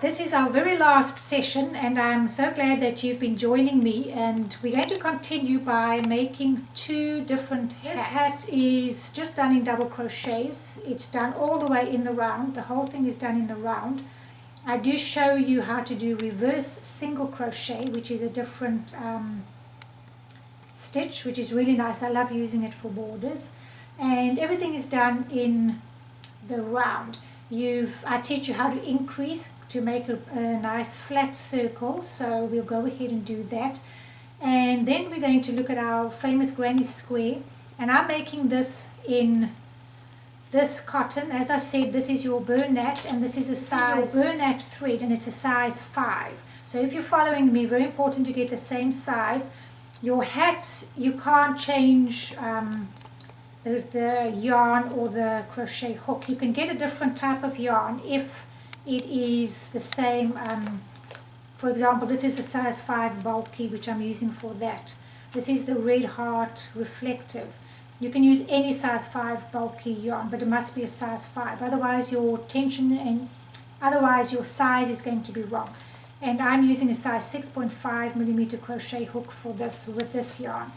this is our very last session and I'm so glad that you've been joining me, and we're going to continue by making two different hats. This hat is just done in double crochets. It's done all the way in the round. The whole thing is done in the round. I do show you how to do reverse single crochet, which is a different stitch, which is really nice. I love using it for borders, and everything is done in the round. I teach you how to increase to make a nice flat circle, so we'll go ahead and do that. And then we're going to look at our famous granny square, and I'm making this in this cotton. As I said, this is your Bernat, and this is a size Bernat thread, and it's a size 5. So if you're following me, very important to get the same size. Your hats, you can't change the yarn or the crochet hook. You can get a different type of yarn if it is the same. For example, this is a size 5 bulky, which I'm using for that. This is the Red Heart reflective. You can use any size 5 bulky yarn, but it must be a size 5, otherwise your tension and otherwise your size is going to be wrong. And I'm using a size 6.5 millimeter crochet hook for this with this yarn.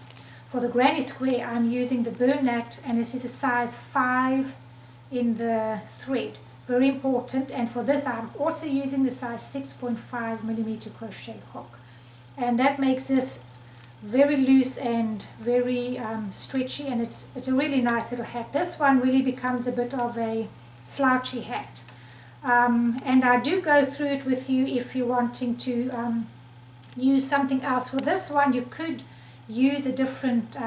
For the granny square, I'm using the Bernat, and this is a size 5 in the thread. Very important. And for this, I'm also using the size 6.5 millimeter crochet hook. And that makes this very loose and very stretchy, and it's a really nice little hat. This one really becomes a bit of a slouchy hat. And I do go through it with you if you're wanting to use something else. For this one, you could use a different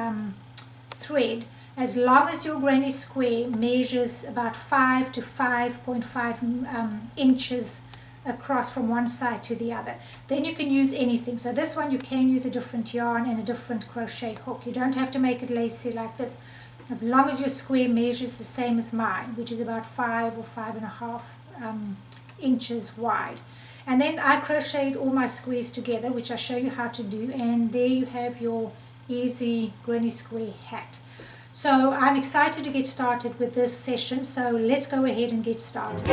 thread, as long as your granny square measures about 5 to 5.5 inches across from one side to the other. Then you can use anything. So this one you can use a different yarn and a different crochet hook. You don't have to make it lacy like this, as long as your square measures the same as mine, which is about 5 or 5.5 inches wide. And then I crocheted all my squares together, which I show you how to do, and there you have your easy granny square hat. So I'm excited to get started with this session, so let's go ahead and get started.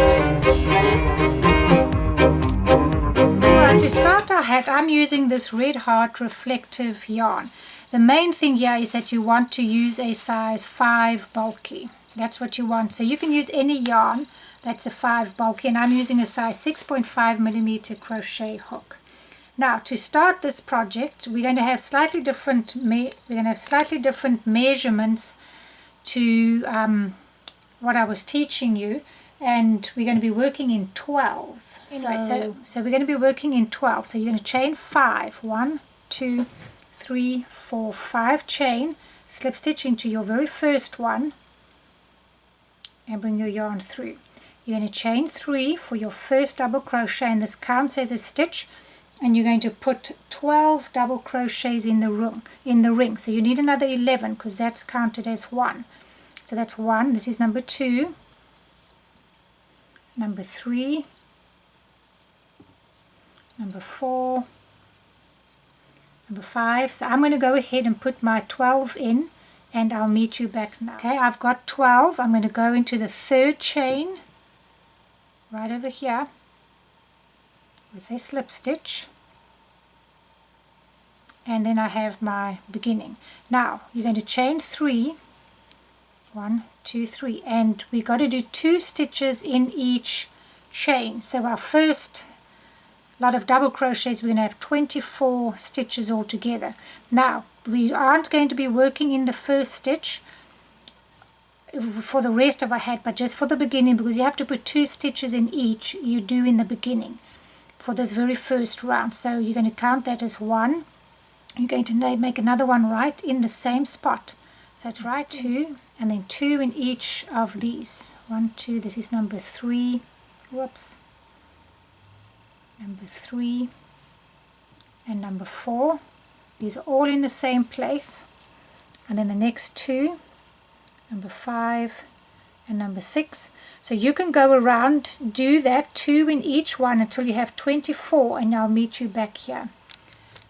Alright, to start our hat, I'm using this Red Heart reflective yarn. The main thing here is that you want to use a size 5 bulky. That's what you want. So you can use any yarn that's a 5 bulky, and I'm using a size 6.5 millimeter crochet hook. Now, to start this project, we're going to have slightly different measurements to what I was teaching you, and we're going to be working in 12s. Anyway, so we're going to be working in 12. So you're going to chain 5. 1, 2, 3, 4, 5 chain, slip stitch into your very first one, and bring your yarn through. You're going to chain 3 for your first double crochet, and this counts as a stitch, and you're going to put 12 double crochets in the ring. So you need another 11 because that's counted as 1. So that's 1. This is number 2, number 3, number 4, number 5. So I'm going to go ahead and put my 12 in, and I'll meet you back now. Okay, I've got 12. I'm going to go into the third chain right over here with a slip stitch, and then I have my beginning. Now you're going to chain 3, 1, 2, 3, and we got to do 2 stitches in each chain. So our first lot of double crochets, we're going to have 24 stitches altogether. Now we aren't going to be working in the first stitch for the rest of our hat, but just for the beginning, because you have to put 2 stitches in each, you do in the beginning for this very first round. So you're going to count that as 1. You're going to make another one right in the same spot. So it's right 2, and then 2 in each of these. 1, 2, this is number 3, whoops, number 3, and number 4. These are all in the same place. And then the next 2, number 5, and number 6. So you can go around, do that 2 in each one until you have 24, and I'll meet you back here.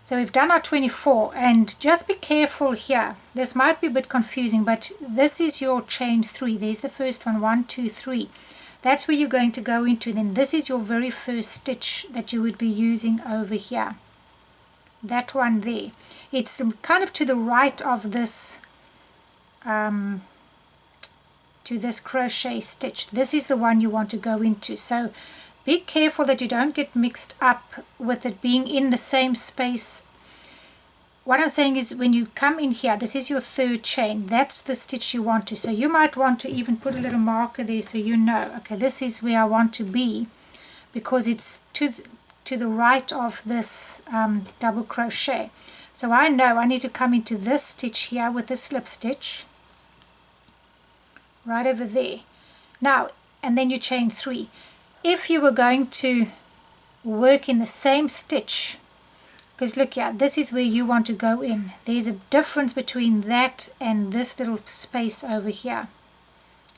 So we've done our 24, and just be careful here. This might be a bit confusing, but this is your chain 3. There's the first one, 1, 2, 3. That's where you're going to go into. Then this is your very first stitch that you would be using over here. That one there. It's kind of to the right of this to this crochet stitch. This is the one you want to go into. So be careful that you don't get mixed up with it being in the same space. What I'm saying is when you come in here, this is your third chain. That's the stitch you want to. So you might want to even put a little marker there so you know, okay, this is where I want to be, because it's to the right of this double crochet. So I know I need to come into this stitch here with the slip stitch right over there. Now, and then you chain 3. If you were going to work in the same stitch, because look here, this is where you want to go in. There's a difference between that and this little space over here.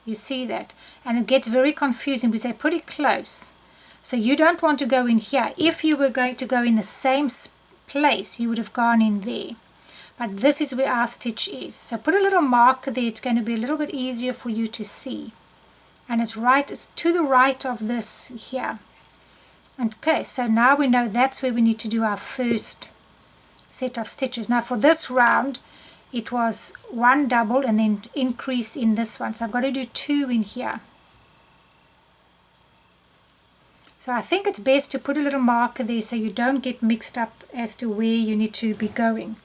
You see that? And it gets very confusing because they're pretty close. So you don't want to go in here. If you were going to go in the same place, you would have gone in there. But this is where our stitch is. So put a little marker there. It's going to be a little bit easier for you to see. And it's to the right of this here. Okay, so now we know that's where we need to do our first set of stitches. Now for this round, it was 1 double and then increase in this one. So I've got to do 2 in here. So I think it's best to put a little marker there so you don't get mixed up as to where you need to be going.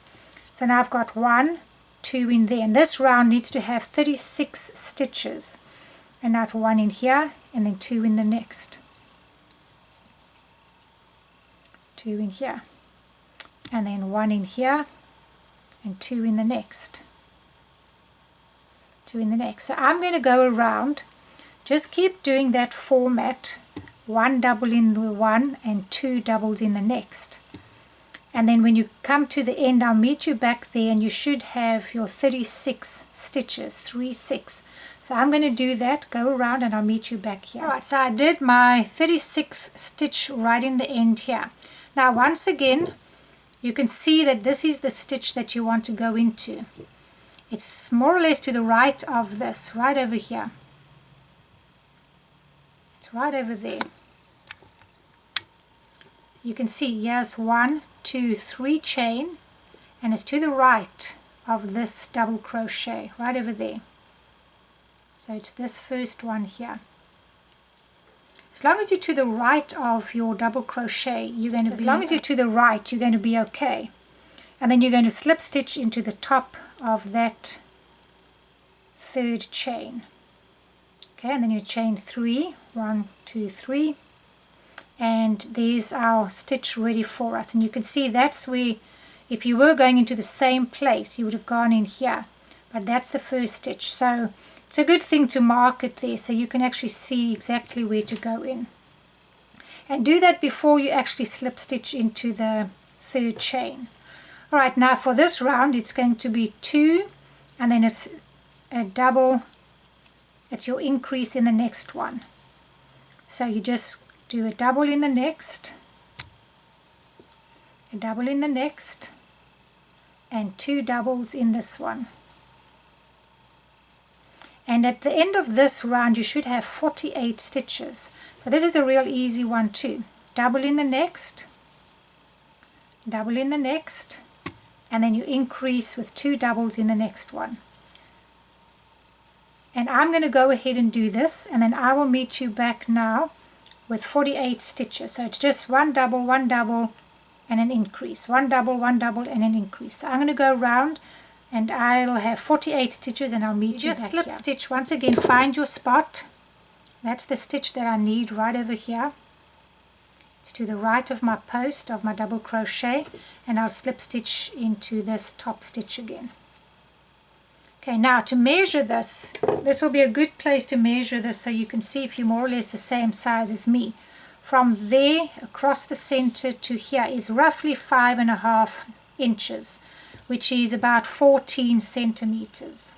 So now I've got 1, 2 in there. And this round needs to have 36 stitches. And now it's 1 in here and then 2 in the next. 2 in here, and then 1 in here, and 2 in the next. 2 in the next. So I'm going to go around, just keep doing that format, 1 double in the one and 2 doubles in the next. And then when you come to the end, I'll meet you back there and you should have your 36 stitches, 3, 6. So I'm going to do that, go around, and I'll meet you back here. Alright, so I did my 36th stitch right in the end here. Now once again, you can see that this is the stitch that you want to go into. It's more or less to the right of this, right over here. It's right over there. You can see here's 1, 2, 3 chain, and it's to the right of this double crochet, right over there. So it's this first one here. As long as you're to the right of your double crochet, you're going to be, as long as you're to the right, you're going to be okay. And then you're going to slip stitch into the top of that third chain. Okay, and then you chain 3, 1, 2, 3, and there's our stitch ready for us. And you can see that's where, if you were going into the same place, you would have gone in here. But that's the first stitch. So it's a good thing to mark it there so you can actually see exactly where to go in. And do that before you actually slip stitch into the third chain. Alright, now for this round it's going to be 2, and then it's a double, it's your increase in the next one. So you just do a double in the next, a double in the next, and 2 doubles in this one. And at the end of this round you should have 48 stitches. So this is a real easy one too. Double in the next, double in the next, and then you increase with 2 doubles in the next one. And I'm going to go ahead and do this, and then I will meet you back now with 48 stitches. So it's just 1 double, and an increase. 1 double, and an increase. So I'm going to go around and I'll have 48 stitches and I'll meet you back here. Just slip stitch once again, find your spot. That's the stitch that I need right over here. It's to the right of my post of my double crochet, and I'll slip stitch into this top stitch again. Okay, now to measure this, this will be a good place to measure this so you can see if you're more or less the same size as me. From there across the center to here is roughly 5.5 inches, which is about 14 centimeters.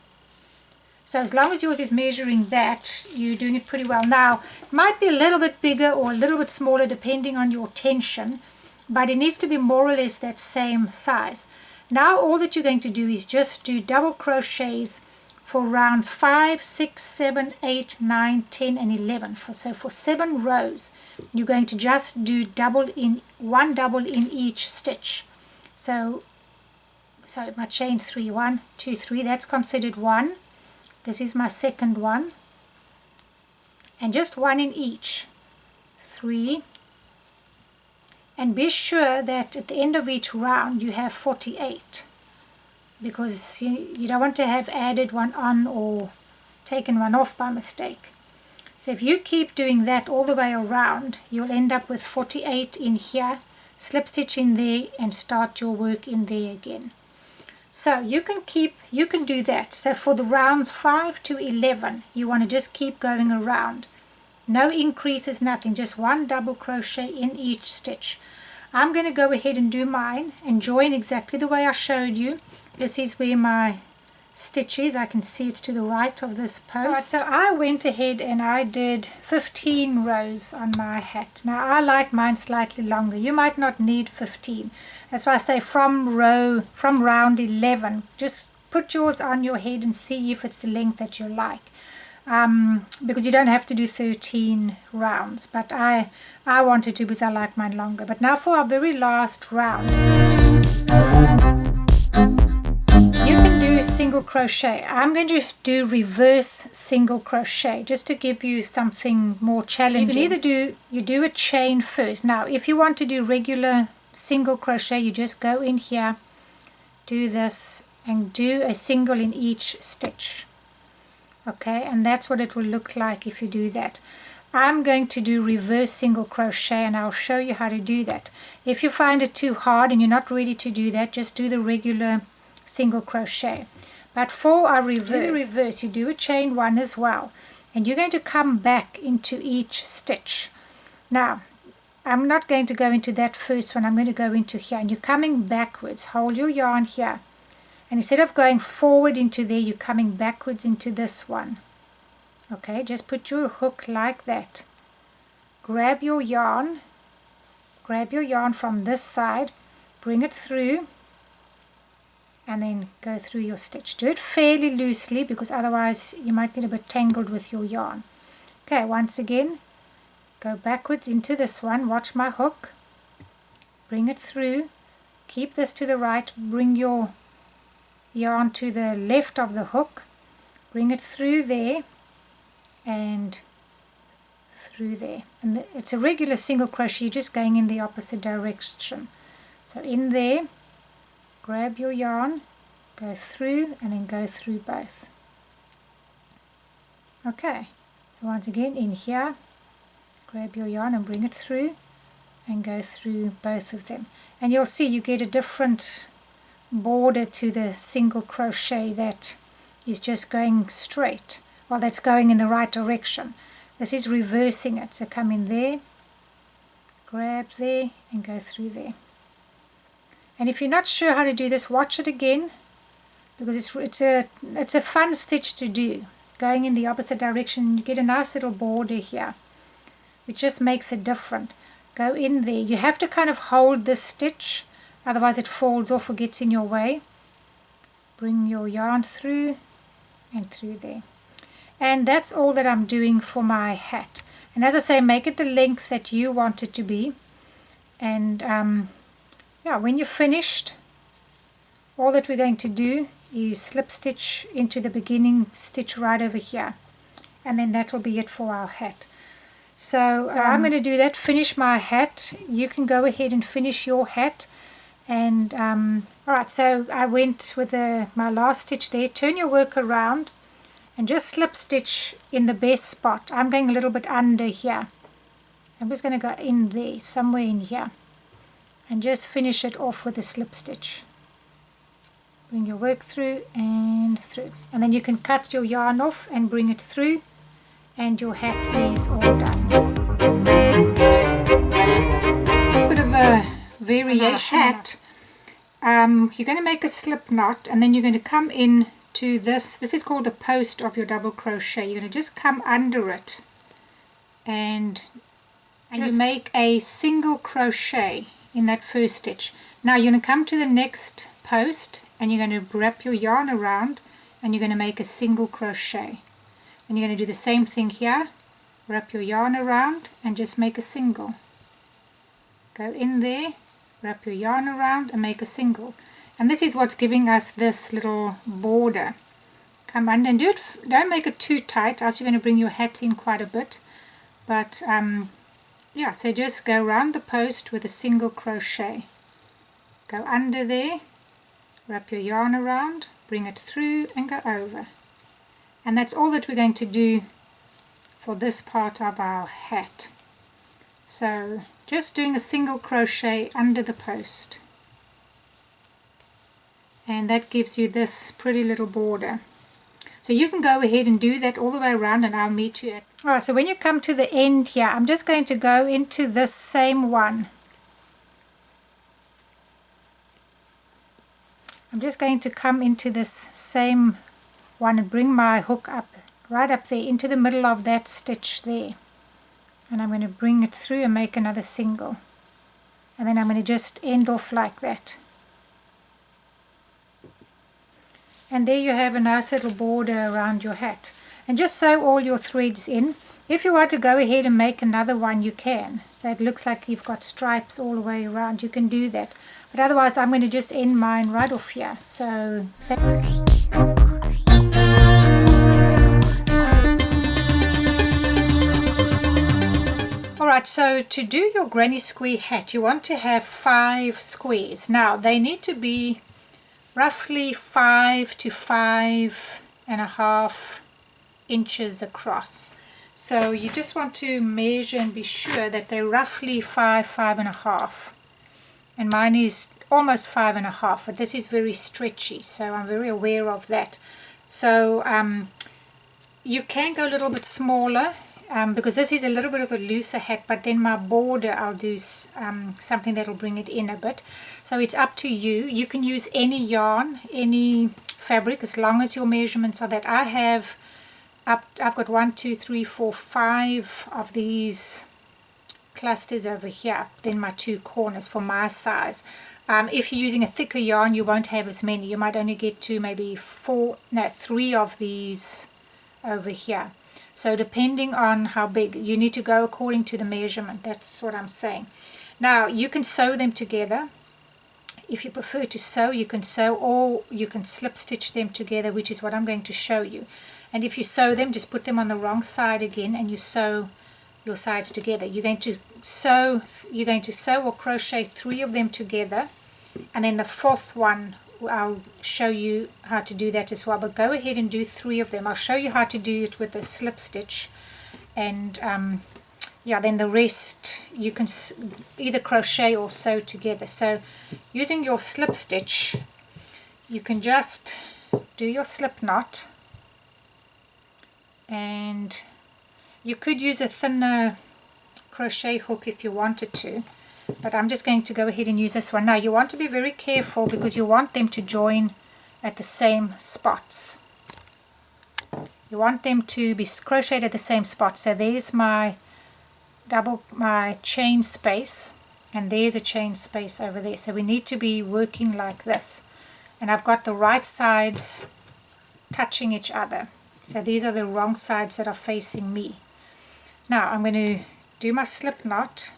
So as long as yours is measuring that, you're doing it pretty well. Now, it might be a little bit bigger or a little bit smaller depending on your tension, but it needs to be more or less that same size. Now all that you're going to do is just do double crochets for rounds 5, 6, 7, 8, 9, 10 and 11. So for 7 rows you're going to just do one double in each stitch. So my chain 3, 1, 2, 3, that's considered 1. This is my second one, and just 1 in each, 3, and be sure that at the end of each round you have 48, because you don't want to have added one on or taken one off by mistake. So if you keep doing that all the way around, you'll end up with 48 in here, slip stitch in there and start your work in there again. So you can do that. So for the rounds 5 to 11, you want to just keep going around. No increases, nothing, just 1 double crochet in each stitch. I'm going to go ahead and do mine and join exactly the way I showed you. This is where my stitch is. I can see it's to the right of this post. Right, so I went ahead and I did 15 rows on my hat. Now I like mine slightly longer. You might not need 15. That's why I say from round 11, just put yours on your head and see if it's the length that you like. Because you don't have to do 13 rounds, but I wanted to because I like mine longer. But now for our very last round, you can do single crochet. I'm going to do reverse single crochet just to give you something more challenging. So you can either do a chain first. Now if you want to do regular single crochet, you just go in here, do this and do a single in each stitch. Okay, and that's what it will look like if you do that. I'm going to do reverse single crochet and I'll show you how to do that. If you find it too hard and you're not ready to do that, just do the regular single crochet. But for our reverse, you do a chain 1 as well, and you're going to come back into each stitch. Now I'm not going to go into that first one, I'm going to go into here, and you're coming backwards. Hold your yarn here, and instead of going forward into there, you're coming backwards into this one. Okay, just put your hook like that. Grab your yarn from this side, bring it through, and then go through your stitch. Do it fairly loosely because otherwise you might get a bit tangled with your yarn. Okay, once again, go backwards into this one, watch my hook, bring it through, keep this to the right, bring your yarn to the left of the hook, bring it through there and through there. And it's a regular single crochet, you're just going in the opposite direction. So in there, grab your yarn, go through and then go through both. Okay, so once again in here, grab your yarn and bring it through and go through both of them. And you'll see you get a different border to the single crochet that is just going straight, well, that's going in the right direction. This is reversing it, so come in there, grab there and go through there. And if you're not sure how to do this, watch it again, because it's a fun stitch to do, going in the opposite direction. You get a nice little border here, which just makes it different. Go in there, you have to kind of hold this stitch, otherwise it falls off or gets in your way. Bring your yarn through and through there. And that's all that I'm doing for my hat. And as I say, make it the length that you want it to be. And yeah, when you're finished, all that we're going to do is slip stitch into the beginning stitch right over here. And then that will be it for our hat. So I'm going to do that, finish my hat. You can go ahead and finish your hat. And alright, so I went with my last stitch there. Turn your work around and just slip stitch in the best spot. I'm going a little bit under here. I'm just going to go in there, somewhere in here, and just finish it off with a slip stitch. Bring your work through and through. And then you can cut your yarn off and bring it through, and your hat is all done. A bit of a variation hat. You're going to make a slip knot, and then you're going to come in to this is called the post of your double crochet. You're going to just come under it and just make a single crochet in that first stitch. Now you're going to come to the next post and you're going to wrap your yarn around and you're going to make a single crochet. And you're going to do the same thing here. Wrap your yarn around and just make a single. Go in there, wrap your yarn around and make a single. And this is what's giving us this little border. Come under and do it. Don't make it too tight, else you're going to bring your hat in quite a bit. But yeah, so just go around the post with a single crochet. Go under there, wrap your yarn around, bring it through and go over. And that's all that we're going to do for this part of our hat. So just doing a single crochet under the post. And that gives you this pretty little border. So you can go ahead and do that all the way around and I'll meet you at... Alright, so when you come to the end here, I'm just going to go into this same one. I'm just going to come into this same one and bring my hook up, right up there, into the middle of that stitch there. And I'm going to bring it through and make another single. And then I'm going to just end off like that. And there you have a nice little border around your hat. And just sew all your threads in. If you want to go ahead and make another one, you can. So it looks like you've got stripes all the way around. You can do that. But otherwise, I'm going to just end mine right off here. So Alright, so to do your granny square hat, you want to have 5 squares. Now, they need to be roughly 5 to 5.5 inches across. So you just want to measure and be sure that they're roughly 5.5. And mine is almost 5.5, but this is very stretchy, so I'm very aware of that. So you can go a little bit smaller, because this is a little bit of a looser hat, but then my border I'll do something that will bring it in a bit. So it's up to you. You can use any yarn, any fabric, as long as your measurements are that. I've got 1, 2, 3, 4, 5 of these clusters over here, then my 2 corners for my size. If you're using a thicker yarn, you won't have as many. You might only get to maybe 3 of these over here. So depending on how big, you need to go according to the measurement. That's what I'm saying. Now you can sew them together. If you prefer to sew, you can sew, or you can slip stitch them together, which is what I'm going to show you. And if you sew them, just put them on the wrong side again and you sew your sides together. You're going to sew or crochet 3 of them together, and then the 4th one I'll show you how to do that as well. But go ahead and do 3 of them. I'll show you how to do it with a slip stitch, and yeah, then the rest you can either crochet or sew together. So using your slip stitch, you can just do your slip knot, and you could use a thinner crochet hook if you wanted to, but I'm just going to go ahead and use this one. Now you want to be very careful because you want them to join at the same spots. You want them to be crocheted at the same spot. So there's my chain space, and there's a chain space over there. So we need to be working like this, and I've got the right sides touching each other. So these are the wrong sides that are facing me. Now I'm going to do my slip knot,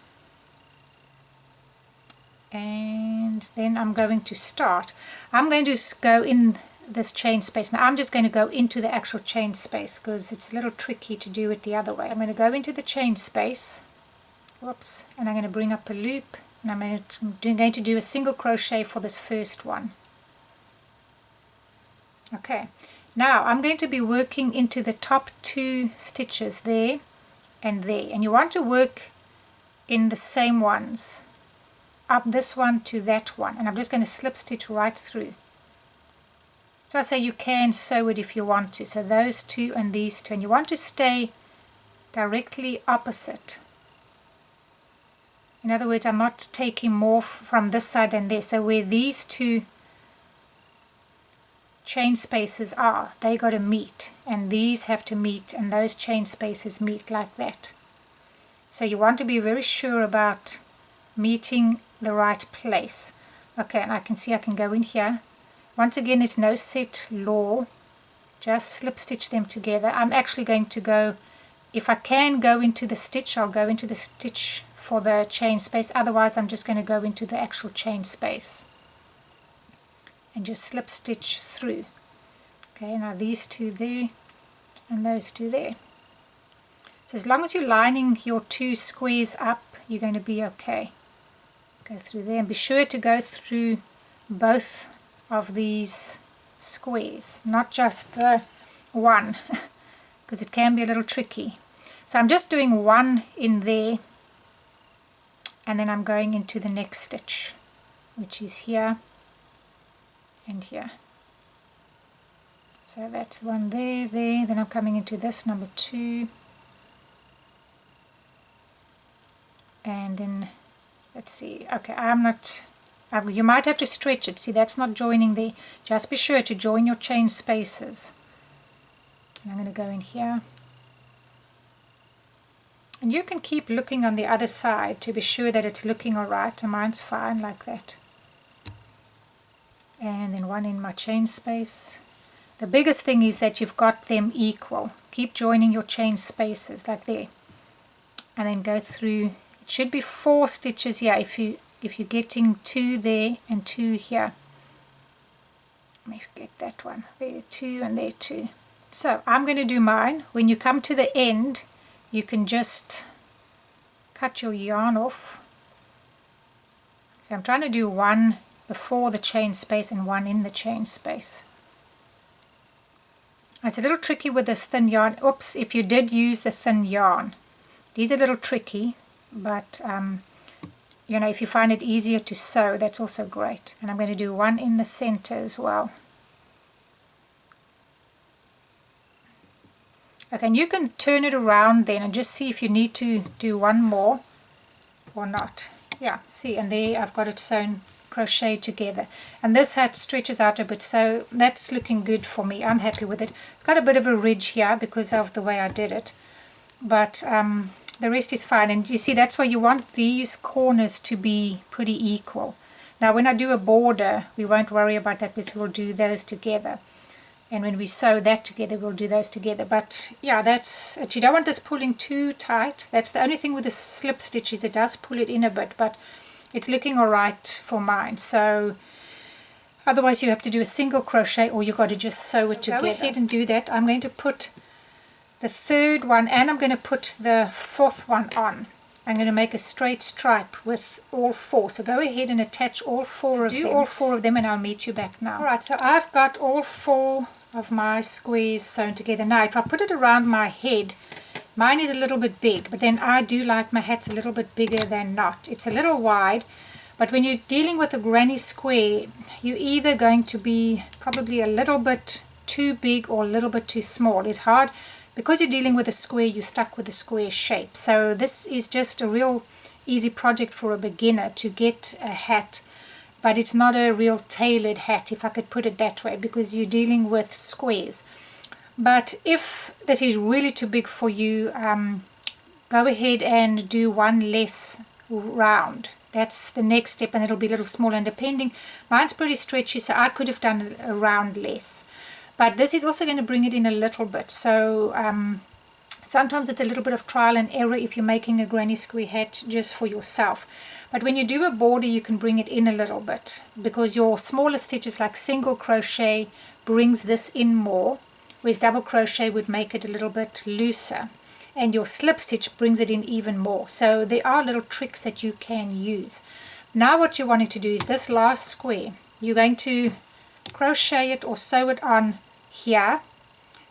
and then I'm going to start. I'm going to go in this chain space. Now I'm just going to go into the actual chain space because it's a little tricky to do it the other way. So I'm going to go into the chain space, whoops, and I'm going to bring up a loop, and I'm going to do a single crochet for this first one. Okay, now I'm going to be working into the top 2 stitches there and there, and you want to work in the same ones, up this one to that one, and I'm just going to slip stitch right through. So I say you can sew it if you want to. So those 2 and these 2, and you want to stay directly opposite. In other words, I'm not taking more from this side than this. So where these 2 chain spaces are, they got to meet, and these have to meet, and those chain spaces meet like that. So you want to be very sure about meeting the right place. Okay, and I can see I can go in here. Once again, there's no set law just slip stitch them together. I'm actually going to go, if I can go into the stitch, I'll go into the stitch for the chain space, otherwise I'm just going to go into the actual chain space and just slip stitch through. Okay, now these two there and those two there. So as long as you're lining your two squares up, you're going to be okay. Go through there and be sure to go through both of these squares, not just the one, because it can be a little tricky. So I'm just doing one in there, and then I'm going into the next stitch, which is here and here. So that's one there, then I'm coming into this number 2, and then let's see, okay, you might have to stretch it, see that's not joining there, just be sure to join your chain spaces. And I'm going to go in here, and you can keep looking on the other side to be sure that it's looking alright, and mine's fine like that. And then one in my chain space. The biggest thing is that you've got them equal. Keep joining your chain spaces like there, and then go through. It should be 4 stitches here if you're getting 2 there and 2 here. Let me get that one there, 2 and there 2. So I'm going to do mine. When you come to the end, you can just cut your yarn off. So I'm trying to do one before the chain space and one in the chain space. It's a little tricky with this thin yarn. Oops, if you did use the thin yarn, it is a little tricky, but you know, if you find it easier to sew, that's also great. And I'm going to do one in the center as well. Okay, and you can turn it around then and just see if you need to do one more or not. Yeah, see, and there I've got it sewn crochet together, and this hat stretches out a bit, so that's looking good for me. I'm happy with it. It's got a bit of a ridge here because of the way I did it, but the rest is fine. And you see, that's why you want these corners to be pretty equal. Now when I do a border, we won't worry about that because we'll do those together, and when we sew that together, we'll do those together. But yeah, that's it. You don't want this pulling too tight. That's the only thing with the slip stitches, it does pull it in a bit, but it's looking alright for mine. So otherwise you have to do a single crochet, or you got to just sew it together. Go ahead and do that. I'm going to put the 3rd one, and I'm going to put the 4th one on. I'm going to make a straight stripe with all 4. So go ahead and attach all 4 of them. Do all 4 of them, and I'll meet you back now. Alright, so I've got all 4 of my squares sewn together. Now if I put it around my head, mine is a little bit big, but then I do like my hats a little bit bigger than not. It's a little wide, but when you're dealing with a granny square, you're either going to be probably a little bit too big or a little bit too small. It's hard because you're dealing with a square, you're stuck with a square shape. So this is just a real easy project for a beginner to get a hat, but it's not a real tailored hat, if I could put it that way, because you're dealing with squares. But if this is really too big for you, go ahead and do one less round. That's the next step, and it'll be a little smaller. And depending, mine's pretty stretchy, so I could have done a round less. But this is also going to bring it in a little bit. So sometimes it's a little bit of trial and error if you're making a granny square hat just for yourself. But when you do a border, you can bring it in a little bit, because your smaller stitches like single crochet brings this in more, whereas double crochet would make it a little bit looser, and your slip stitch brings it in even more. So there are little tricks that you can use. Now what you're wanting to do is this last square, you're going to crochet it or sew it on here,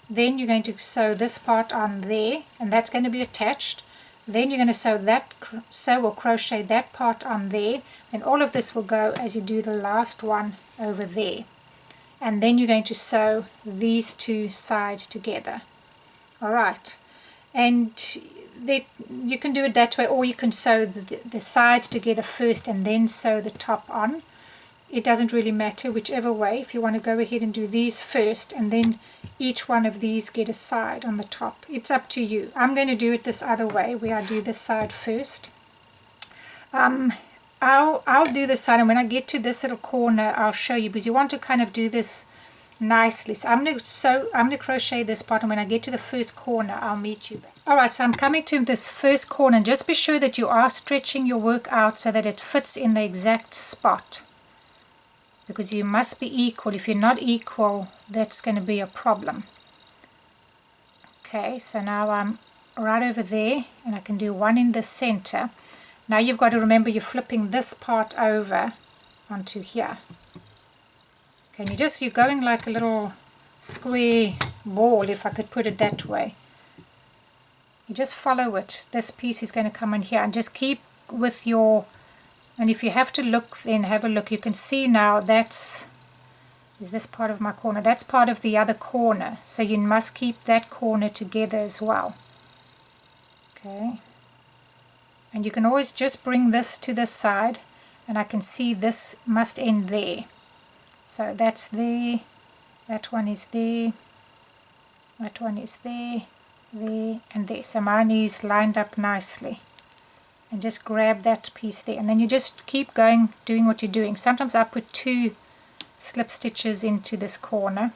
then you're going to sew this part on there, and that's going to be attached. Then you're going to sew or crochet that part on there, and all of this will go as you do the last one over there. And then you're going to sew these 2 sides together. Alright, and you can do it that way, or you can sew the sides together first and then sew the top on. It doesn't really matter whichever way. If you want to go ahead and do these first and then each one of these get a side on the top, it's up to you. I'm going to do it this other way, where I do this side first. I'll do this side, and when I get to this little corner I'll show you, because you want to kind of do this nicely. So I'm going to crochet this part, and when I get to the first corner I'll meet you back. Alright, so I'm coming to this first corner, and just be sure that you are stretching your work out so that it fits in the exact spot, because you must be equal. If you're not equal, that's going to be a problem. Okay, so now I'm right over there, and I can do one in the center. Now you've got to remember you're flipping this part over onto here. Okay, and you're going like a little square ball, if I could put it that way. You just follow it. This piece is going to come in here, and just keep with your, and if you have to look, then have a look. You can see now is this part of my corner. That's part of the other corner, so you must keep that corner together as well. Okay, and you can always just bring this to this side, and I can see this must end there. So that's there, that one is there, that one is there, there and there. So mine is lined up nicely. And just grab that piece there, and then you just keep going, doing what you're doing. Sometimes I put 2 slip stitches into this corner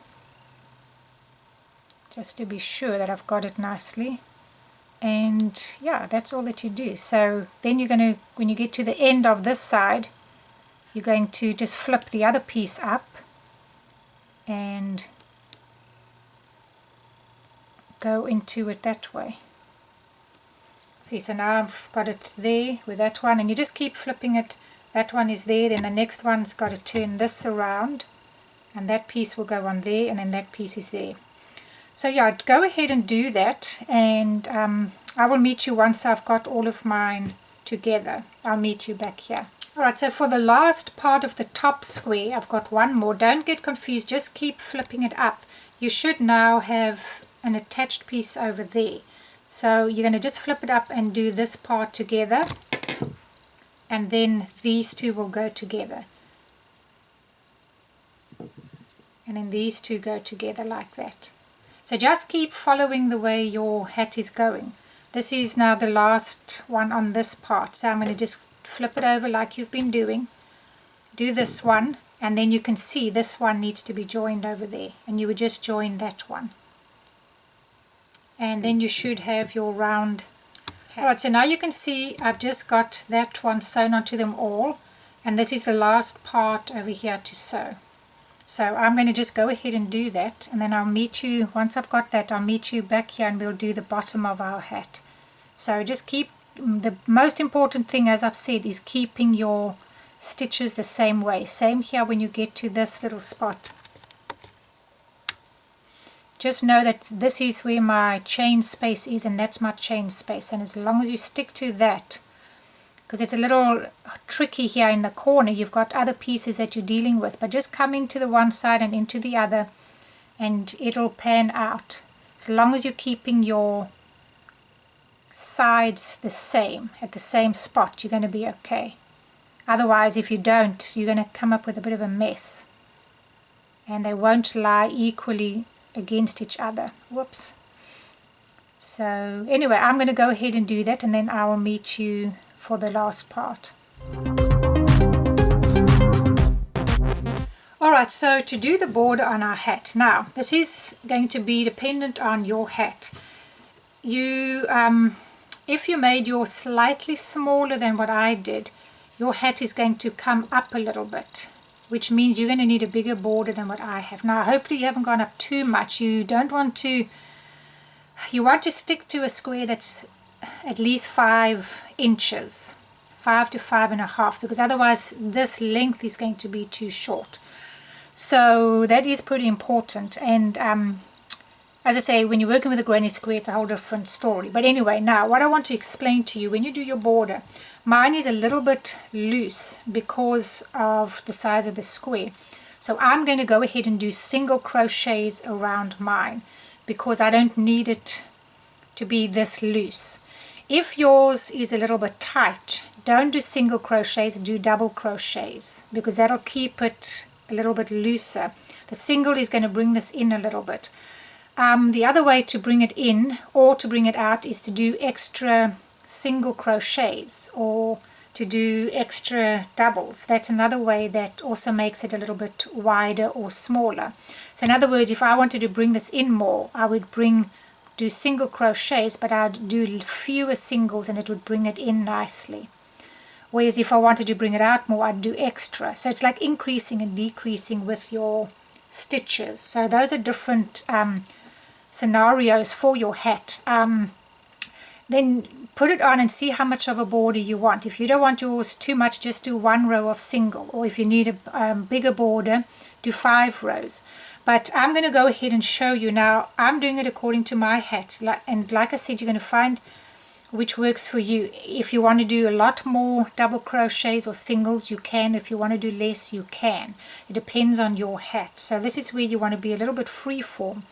just to be sure that I've got it nicely. And yeah, that's all that you do. So then you're going to, when you get to the end of this side, you're going to just flip the other piece up and go into it that way. See, so now I've got it there with that one, and you just keep flipping it. That one is there, then the next one's got to turn this around, and that piece will go on there, and then that piece is there. So yeah, go ahead and do that, and I will meet you once I've got all of mine together. I'll meet you back here. Alright, so for the last part of the top square, I've got one more. Don't get confused, just keep flipping it up. You should now have an attached piece over there. So you're going to just flip it up and do this part together, and then these two will go together. And then these two go together like that. So just keep following the way your hat is going. This is now the last one on this part, so I'm going to just flip it over like you've been doing. Do this one, and then you can see this one needs to be joined over there, and you would just join that one. And then you should have your round hat. Alright, so now you can see I've just got that one sewn onto them all, and this is the last part over here to sew. So I'm going to just go ahead and do that, and then I'll meet you, once I've got that, I'll meet you back here and we'll do the bottom of our hat. So just keep, the most important thing, as I've said, is keeping your stitches the same way. Same here when you get to this little spot. Just know that this is where my chain space is, and that's my chain space, and as long as you stick to that, because it's a little tricky here in the corner, you've got other pieces that you're dealing with, but just come into the one side and into the other and it'll pan out. As long as you're keeping your sides the same, at the same spot, you're going to be okay. Otherwise, if you don't, you're going to come up with a bit of a mess, and they won't lie equally against each other. Whoops. So anyway, I'm going to go ahead and do that, and then I will meet you for the last part. Alright, so to do the border on our hat, now this is going to be dependent on your hat. You, if you made yours slightly smaller than what I did, your hat is going to come up a little bit, which means you're going to need a bigger border than what I have. Now hopefully you haven't gone up too much. You want to stick to a square that's at least 5 inches, 5 to 5.5, because otherwise this length is going to be too short. So that is pretty important, and as I say, when you're working with a granny square, it's a whole different story. But anyway, now what I want to explain to you, when you do your border, mine is a little bit loose because of the size of the square. So I'm going to go ahead and do single crochets around mine, because I don't need it to be this loose. If yours is a little bit tight, don't do single crochets, do double crochets, because that'll keep it a little bit looser. The single is going to bring this in a little bit. The other way to bring it in or to bring it out is to do extra single crochets or to do extra doubles. That's another way that also makes it a little bit wider or smaller. So So in other words, if I wanted to bring this in more, I would do single crochets, but I'd do fewer singles and it would bring it in nicely. Whereas if I wanted to bring it out more, I'd do extra. So it's like increasing and decreasing with your stitches. So those are different scenarios for your hat. Then put it on and see how much of a border you want. If you don't want yours too much, just do 1 row of single. Or if you need a bigger border, do 5 rows. But I'm going to go ahead and show you now. I'm doing it according to my hat. And like I said, you're going to find which works for you. If you want to do a lot more double crochets or singles, you can. If you want to do less, you can. It depends on your hat. So this is where you want to be a little bit free-form.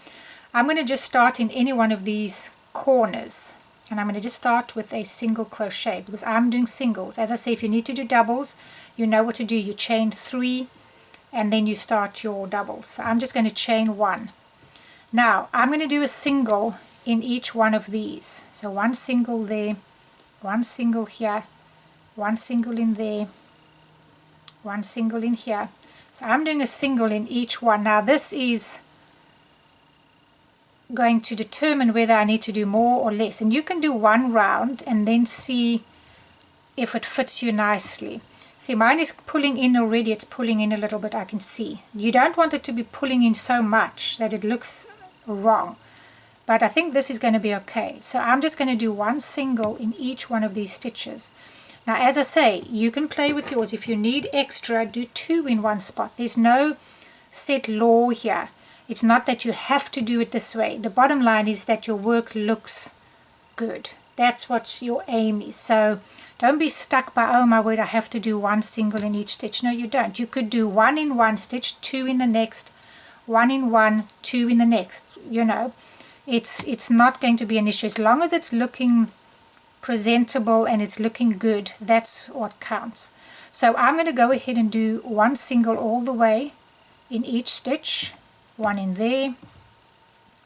I'm going to just start in any one of these corners. And I'm going to just start with a single crochet because I'm doing singles. As I say, if you need to do doubles, you know what to do. You chain 3 and then you start your doubles. So I'm just going to chain 1. Now, I'm going to do a single in each one of these. So 1 single there, 1 single here, 1 single in there, 1 single in here. So I'm doing a single in each one. Now this is going to determine whether I need to do more or less. And you can do 1 round and then see if it fits you nicely. See, mine is pulling in already. It's pulling in a little bit, I can see. You don't want it to be pulling in so much that it looks wrong. But I think this is going to be okay. So I'm just going to do 1 single in each one of these stitches. Now, as I say, you can play with yours. If you need extra, do 2 in one spot. There's no set law here. It's not that you have to do it this way. The bottom line is that your work looks good. That's what your aim is. So don't be stuck by, oh my word, I have to do 1 single in each stitch. No, you don't. You could do 1 in one stitch, 2 in the next, 1 in one, 2 in the next. You know, it's not going to be an issue. As long as it's looking presentable and it's looking good, that's what counts. So I'm going to go ahead and do 1 single all the way in each stitch. 1 in there,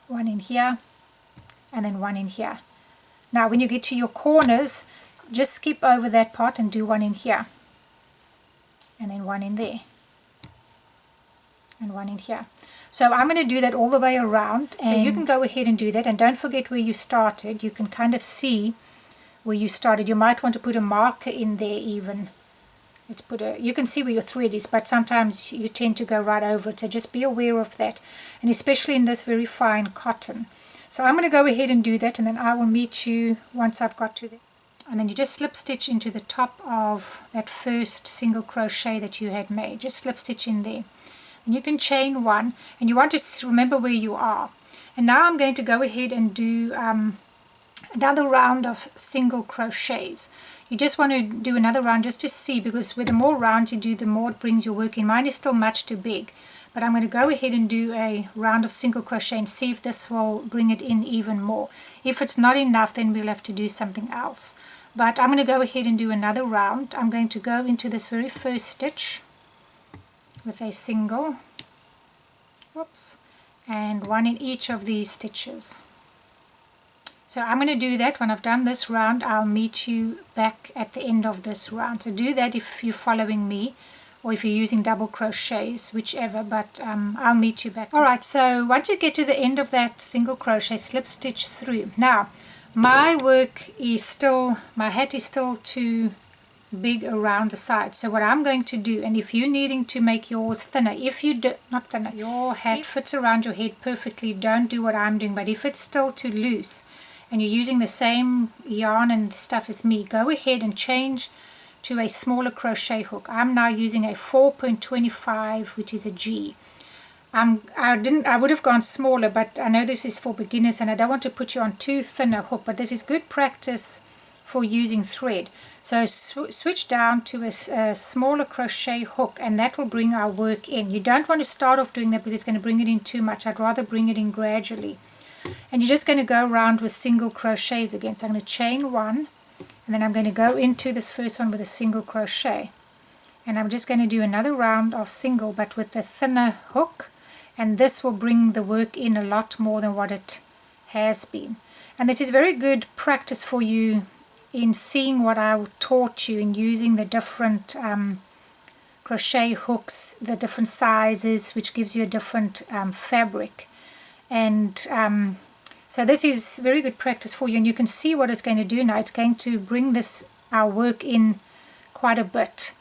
1 in here, and then 1 in here. Now when you get to your corners, just skip over that part and do 1 in here, and then 1 in there, and 1 in here. So I'm going to do that all the way around, and so you can go ahead and do that. And don't forget where you started. You can kind of see where you started. You might want to put a marker in there even. Let's put you can see where your thread is, but sometimes you tend to go right over it, so just be aware of that, and especially in this very fine cotton. So I'm going to go ahead and do that, and then I will meet you once I've got to there. And then you just slip stitch into the top of that first single crochet that you had made. Just slip stitch in there, and you can chain 1, and you want to remember where you are. And now I'm going to go ahead and do another round of single crochets. You just want to do another round just to see, because with the more rounds you do, the more it brings your work in. Mine is still much too big, but I'm going to go ahead and do a round of single crochet and see if this will bring it in even more. If it's not enough, then we'll have to do something else. But I'm going to go ahead and do another round. I'm going to go into this very first stitch with a single, whoops, and 1 in each of these stitches. So I'm going to do that. When I've done this round, I'll meet you back at the end of this round. So do that if you're following me, or if you're using double crochets, whichever, but I'll meet you back. Alright, so once you get to the end of that single crochet, slip stitch through. Now, my work is still, my hat is still too big around the side. So what I'm going to do, and if you're needing to make yours thinner, if you do, not thinner, your hat fits around your head perfectly, don't do what I'm doing. But if it's still too loose, and you're using the same yarn and stuff as me, go ahead and change to a smaller crochet hook. I'm now using a 4.25, which is a G. I would have gone smaller, but I know this is for beginners and I don't want to put you on too thin a hook, but this is good practice for using thread. So switch down to a smaller crochet hook, and that will bring our work in. You don't want to start off doing that because it's going to bring it in too much. I'd rather bring it in gradually. And you're just going to go around with single crochets again. So I'm going to chain 1, and then I'm going to go into this first one with a single crochet, and I'm just going to do another round of single but with a thinner hook, and this will bring the work in a lot more than what it has been. And this is very good practice for you in seeing what I taught you and using the different crochet hooks, the different sizes, which gives you a different fabric. And so this is very good practice for you, and you can see what it's going to do now. It's going to bring our work in quite a bit.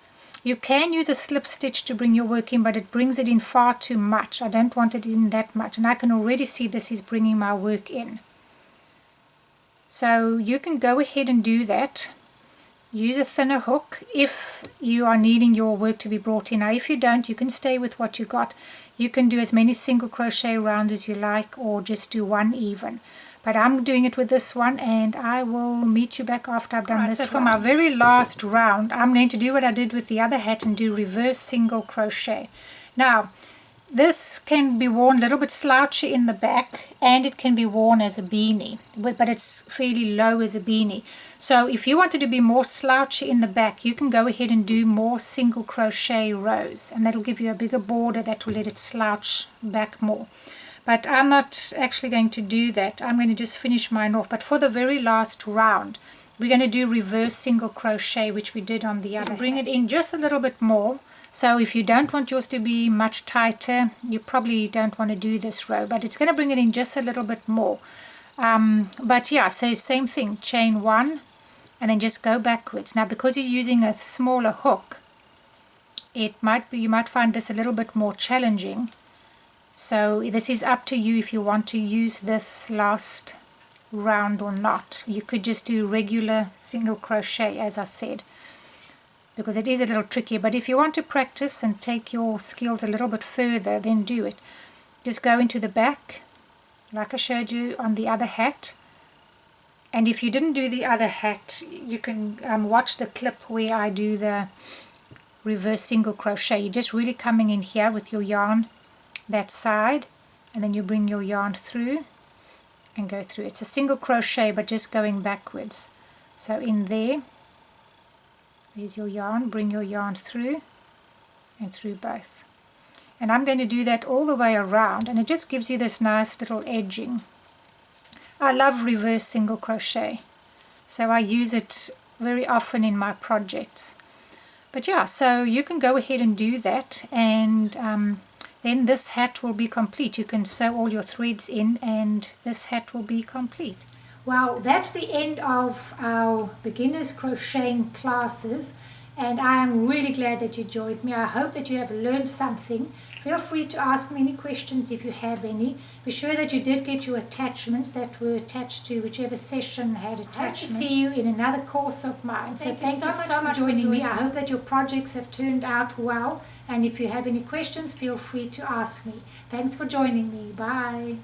You can use a slip stitch to bring your work in, but it brings it in far too much. I don't want it in that much, and I can already see this is bringing my work in. So you can go ahead and do that. Use a thinner hook if you are needing your work to be brought in. Now if you don't, you can stay with what you got. You can do as many single crochet rounds as you like, or just do one even. But I'm doing it with this one, and I will meet you back after I've done this one. So for my very last round, I'm going to do what I did with the other hat and do reverse single crochet. Now this can be worn a little bit slouchy in the back, and it can be worn as a beanie, but it's fairly low as a beanie. So if you wanted to be more slouchy in the back, you can go ahead and do more single crochet rows, and that'll give you a bigger border that will let it slouch back more. But I'm not actually going to do that. I'm going to just finish mine off. But for the very last round, we're going to do reverse single crochet, which we did on the other. Bring it in just a little bit more. So if you don't want yours to be much tighter, you probably don't want to do this row, but it's going to bring it in just a little bit more. But yeah, so same thing, chain one and then just go backwards. Now because you're using a smaller hook, you might find this a little bit more challenging. So this is up to you if you want to use this last round or not. You could just do regular single crochet, as I said, because it is a little trickier. But if you want to practice and take your skills a little bit further, then do it. Just go into the back like I showed you on the other hat, and if you didn't do the other hat, you can watch the clip where I do the reverse single crochet. You're just really coming in here with your yarn that side, and then you bring your yarn through and go through. It's a single crochet but just going backwards. So in there's your yarn, bring your yarn through and through both. And I'm going to do that all the way around, and it just gives you this nice little edging. I love reverse single crochet, so I use it very often in my projects. But yeah, so you can go ahead and do that, and then this hat will be complete. You can sew all your threads in and this hat will be complete. Well, that's the end of our beginners crocheting classes, and I am really glad that you joined me. I hope that you have learned something. Feel free to ask me any questions if you have any. Be sure that you did get your attachments that were attached to whichever session had attachments. I hope to see you in another course of mine. So thank you so much for joining me. I hope that your projects have turned out well, and if you have any questions, feel free to ask me. Thanks for joining me. Bye.